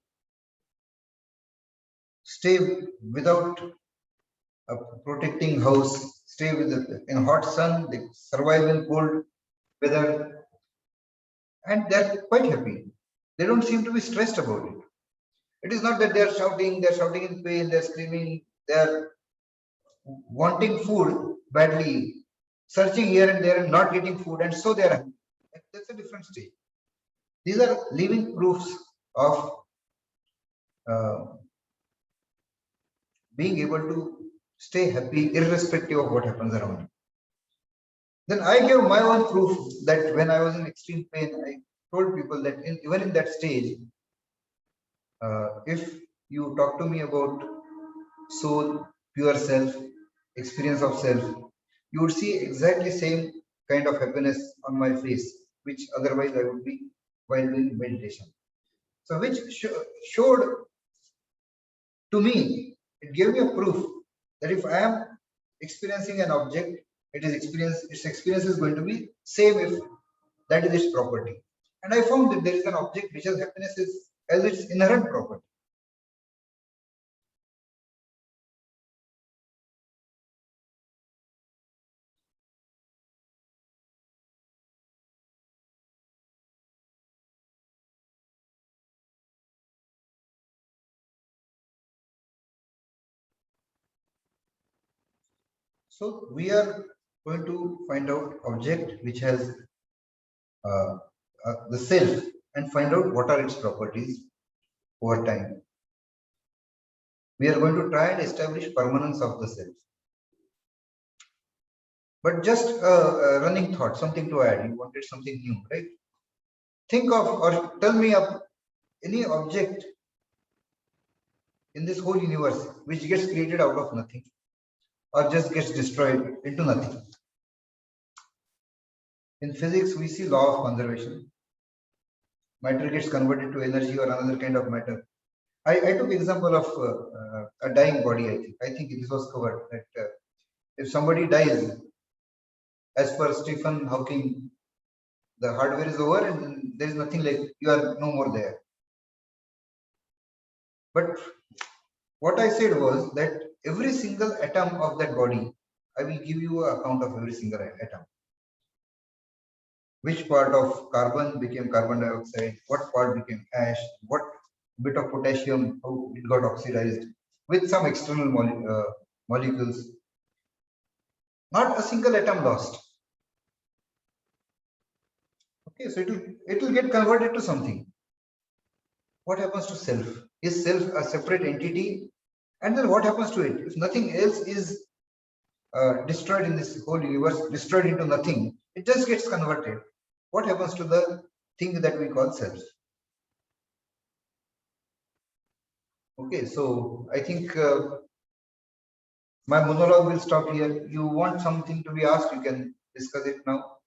[SPEAKER 1] stay without a protecting house, stay in hot sun, they survive in cold weather, and they're quite happy. They don't seem to be stressed about it. It is not that they're shouting in pain, they're screaming, they're wanting food badly, searching here and there and not getting food, and so they're happy. That's a different stage. These are living proofs of uh, being able to stay happy irrespective of what happens around you. Then I gave my own proof that when I was in extreme pain, I told people that even in that stage, if you talk to me about soul, pure self, experience of self, you would see exactly same kind of happiness on my face, which otherwise I would be while doing meditation. So which showed to me, it gave me a proof that if I am experiencing an object, its experience is going to be same if that is its property. And I found that there is an object which has happiness as its inherent property. So we are going to find out object which has the self and find out what are its properties over time. We are going to try and establish permanence of the self. But just a running thought, something to add. You wanted something new, right? Think of or tell me of any object in this whole universe which gets created out of nothing or just gets destroyed into nothing. In physics, we see law of conservation. Matter gets converted to energy or another kind of matter. I took example of a dying body. I think this was covered that if somebody dies, as per Stephen Hawking, the hardware is over and there is nothing, like you are no more there. But what I said was that every single atom of that body, I will give you an account of every single atom. Which part of carbon became carbon dioxide, what part became ash, what bit of potassium, how it got oxidized with some external molecules. Not a single atom lost. Okay, so it will get converted to something. What happens to self? Is self a separate entity? And then what happens to it? If nothing else is destroyed in this whole universe, destroyed into nothing, it just gets converted. What happens to the thing that we call self? Okay, so I think my monologue will stop here. You want something to be asked, you can discuss it now.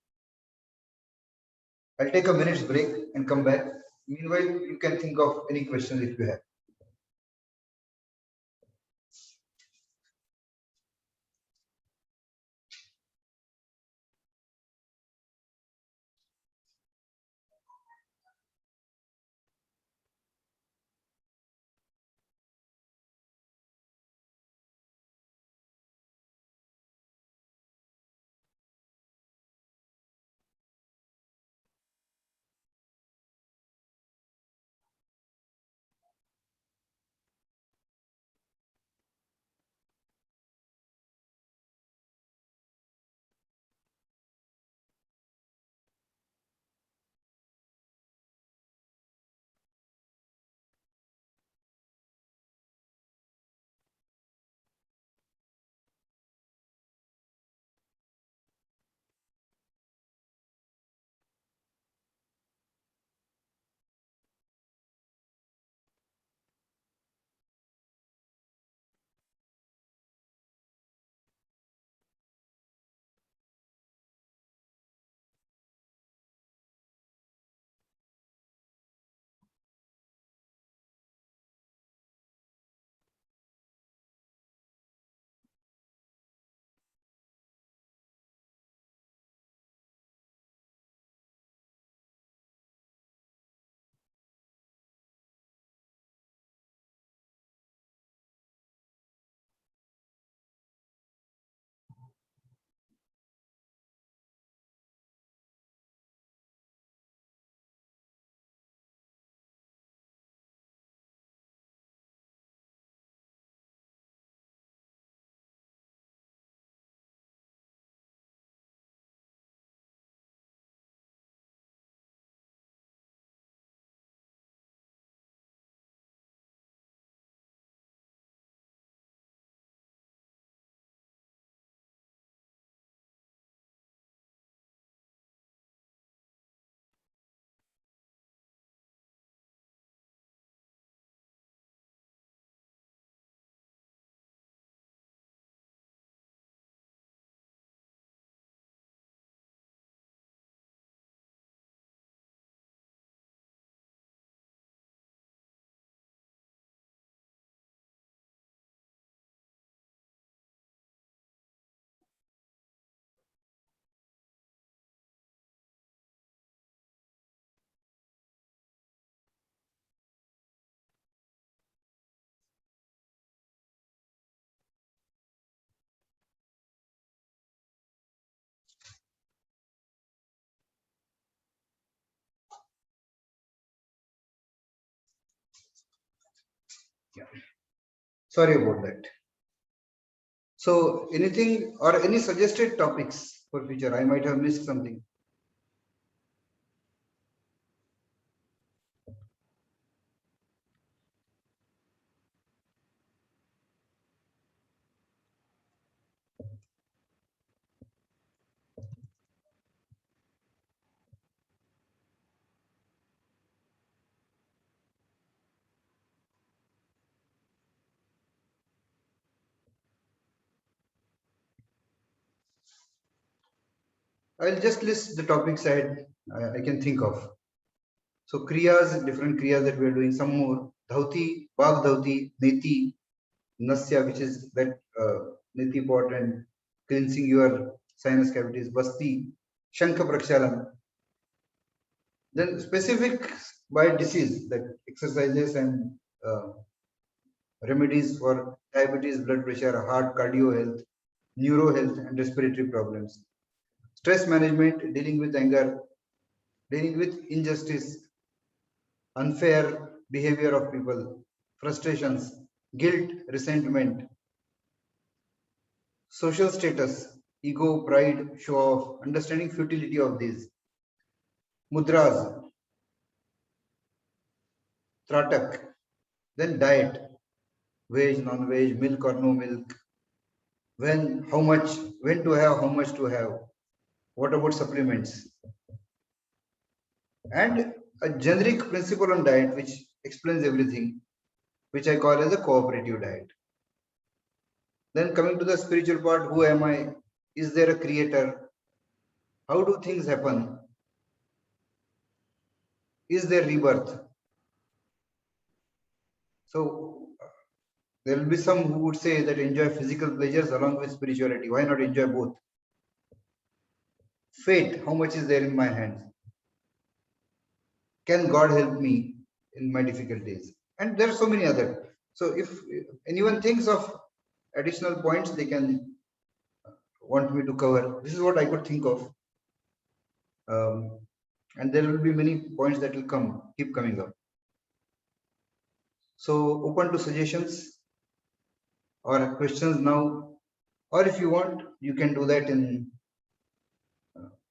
[SPEAKER 1] I'll take a minute's break and come back. Meanwhile, you can think of any questions if you have. Yeah. Sorry about that. So anything or any suggested topics for future? I might have missed something. I'll just list the topics I can think of. So kriyas, different kriyas that we are doing. Some more. Dhauti, Bhag Dhauti, Neti, Nasya, which is that Neti pot and cleansing your sinus cavities. Basti, Shankha Prakshalan. Then specific by disease, that exercises and uh, remedies for diabetes, blood pressure, heart, cardio health, neuro health, and respiratory problems. Stress management, dealing with anger, dealing with injustice, unfair behavior of people, frustrations, guilt, resentment, social status, ego, pride, show off, understanding futility of these. Mudras, tratak, then diet, veg, non-veg, milk or no milk, when, how much, when to have, how much to have, what about supplements, and a generic principle on diet which explains everything, which I call as a cooperative diet. Then coming to the spiritual part, who am I? Is there a creator? How do things happen? Is there rebirth? So there will be some who would say that enjoy physical pleasures along with spirituality. Why not enjoy both? Fate, how much is there in my hands? Can God help me in my difficulties? And there are so many other. So if anyone thinks of additional points, they can want me to cover. This is what I could think of. And there will be many points that will keep coming up. So open to suggestions or questions now, or if you want, you can do that in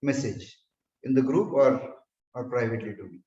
[SPEAKER 1] message in the group or privately to me.